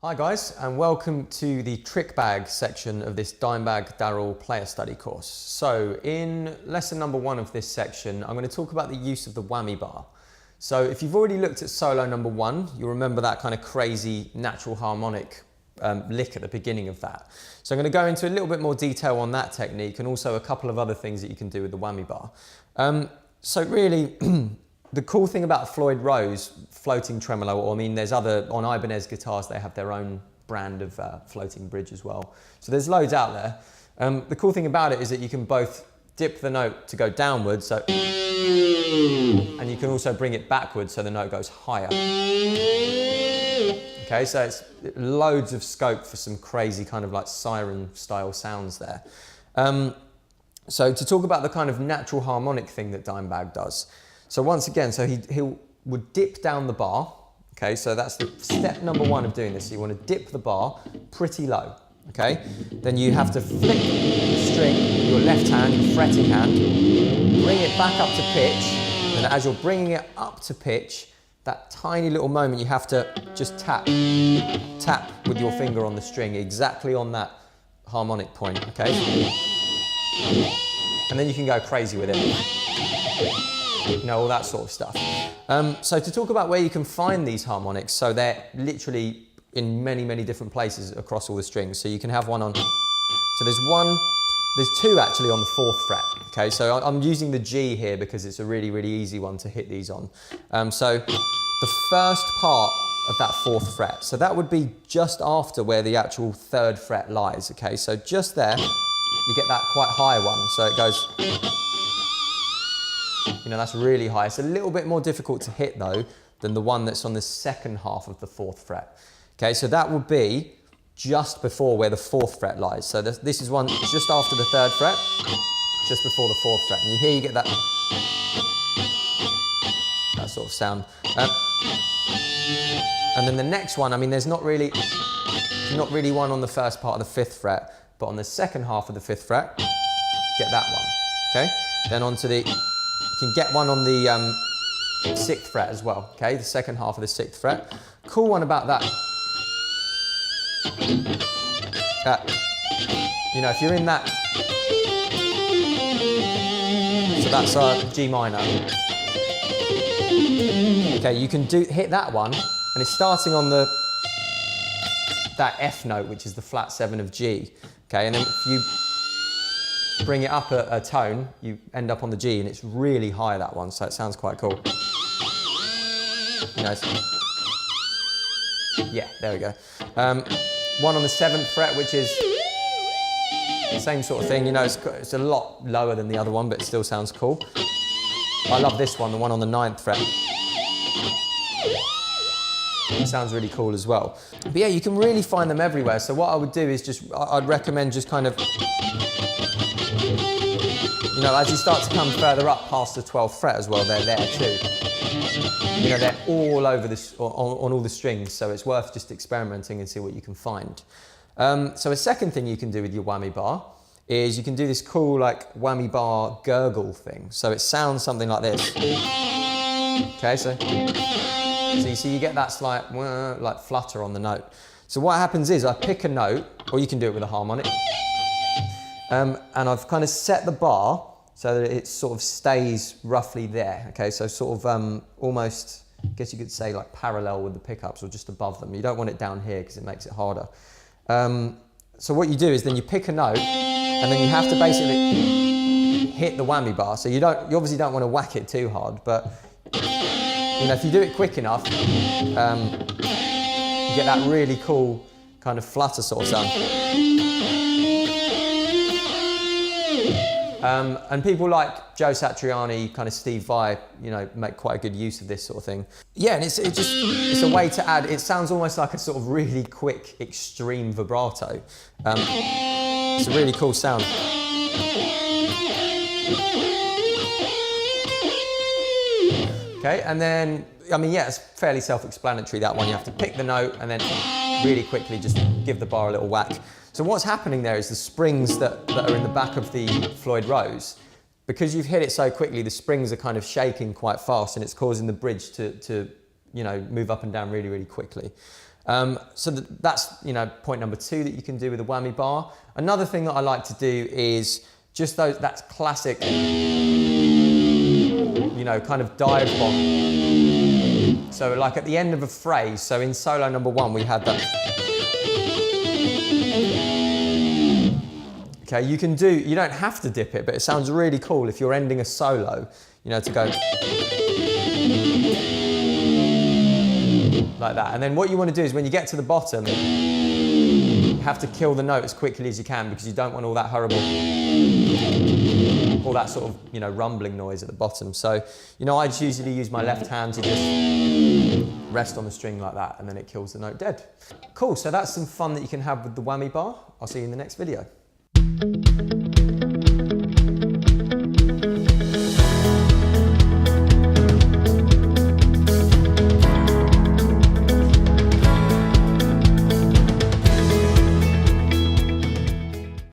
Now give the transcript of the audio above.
Hi guys, and welcome to the Trickbag section of this Dimebag Darrell player study course. So in lesson number 1 of this section, I'm going to talk about the use of the whammy bar. So if you've already looked at solo number 1, you'll remember that kind of crazy natural harmonic lick at the beginning of that. So I'm going to go into a little bit more detail on that technique and also a couple of other things that you can do with the whammy bar. So really, the cool thing about Floyd Rose floating tremolo, or I mean there's other, on Ibanez guitars they have their own brand of floating bridge as well. So there's loads out there. The cool thing about it is that you can both dip the note to go downwards, so, and you can also bring it backwards so the note goes higher. Okay, so it's loads of scope for some crazy kind of like siren style sounds there. So to talk about the kind of natural harmonic thing that Dimebag does. So once again, so he would dip down the bar. Okay, so that's the step number 1 of doing this. So you want to dip the bar pretty low. Okay, then you have to flick the string with your left hand, your fretting hand, bring it back up to pitch, and as you're bringing it up to pitch, that tiny little moment you have to just tap with your finger on the string exactly on that harmonic point. Okay, and then you can go crazy with it. You know, all that sort of stuff. So to talk about where you can find these harmonics, so they're literally in many different places across all the strings. So you can have one on, so there's 2 actually on the 4th fret. Okay, so I'm using the G here because it's a really easy one to hit these on. So the first part of that 4th fret, so that would be just after where the actual 3rd fret lies. Okay, so just there, you get that quite high one. So it goes, you know, that's really high. It's a little bit more difficult to hit though than the one that's on the 2nd half of the 4th fret. Okay, so that would be just before where the 4th fret lies. So this is one just after the 3rd fret, just before the 4th fret. And here you get that sort of sound. And then the next one, I mean, there's not really one on the first part of the 5th fret, but on the 2nd half of the 5th fret, get that one. Okay, then onto the, you can get one on the 6th fret as well, okay, the 2nd half of the 6th fret. Cool one about that, you know, if you're in that, so that's G minor, okay, you can hit that one, and it's starting on that F note, which is the flat 7 of G, okay, and then if you bring it up a tone, you end up on the G, and it's really high, that one, so it sounds quite cool. You know, yeah, there we go. One on the 7th fret, which is the same sort of thing, you know, it's a lot lower than the other one, but it still sounds cool. I love this one, the one on the 9th fret. It sounds really cool as well. But yeah, you can really find them everywhere, so what I would do is I'd recommend just kind of, you know, as you start to come further up past the 12th fret as well, they're there too. You know, they're all over this, on all the strings, so it's worth just experimenting and see what you can find. So a second thing you can do with your whammy bar is you can do this cool like whammy bar gurgle thing. So it sounds something like this. Okay, so you see you get that slight like flutter on the note. So what happens is I pick a note, or you can do it with a harmonic, and I've kind of set the bar so that it sort of stays roughly there. Okay, so sort of almost, I guess you could say like parallel with the pickups or just above them. You don't want it down here because it makes it harder. So what you do is then you pick a note, and then you have to basically hit the whammy bar. So you obviously don't want to whack it too hard, but you know, if you do it quick enough, you get that really cool kind of flutter sort of sound. And people like Joe Satriani, kind of Steve Vai, you know, make quite a good use of this sort of thing. Yeah, and it's a way to add, it sounds almost like a sort of really quick, extreme vibrato. It's a really cool sound. Okay, and then, I mean, yeah, it's fairly self-explanatory, that one. You have to pick the note and then really quickly just give the bar a little whack. So what's happening there is the springs that are in the back of the Floyd Rose, because you've hit it so quickly, the springs are kind of shaking quite fast, and it's causing the bridge to you know, move up and down really quickly. So that's, you know, point number 2 that you can do with a whammy bar. Another thing that I like to do is just that's classic, you know, kind of dive bomb. So like at the end of a phrase, so in solo number 1 we had that. Okay, you don't have to dip it, but it sounds really cool if you're ending a solo, you know, to go like that. And then what you want to do is when you get to the bottom, you have to kill the note as quickly as you can because you don't want all that horrible, all that sort of, you know, rumbling noise at the bottom. So, you know, I just usually use my left hand to just rest on the string like that, and then it kills the note dead. Cool, so that's some fun that you can have with the whammy bar. I'll see you in the next video.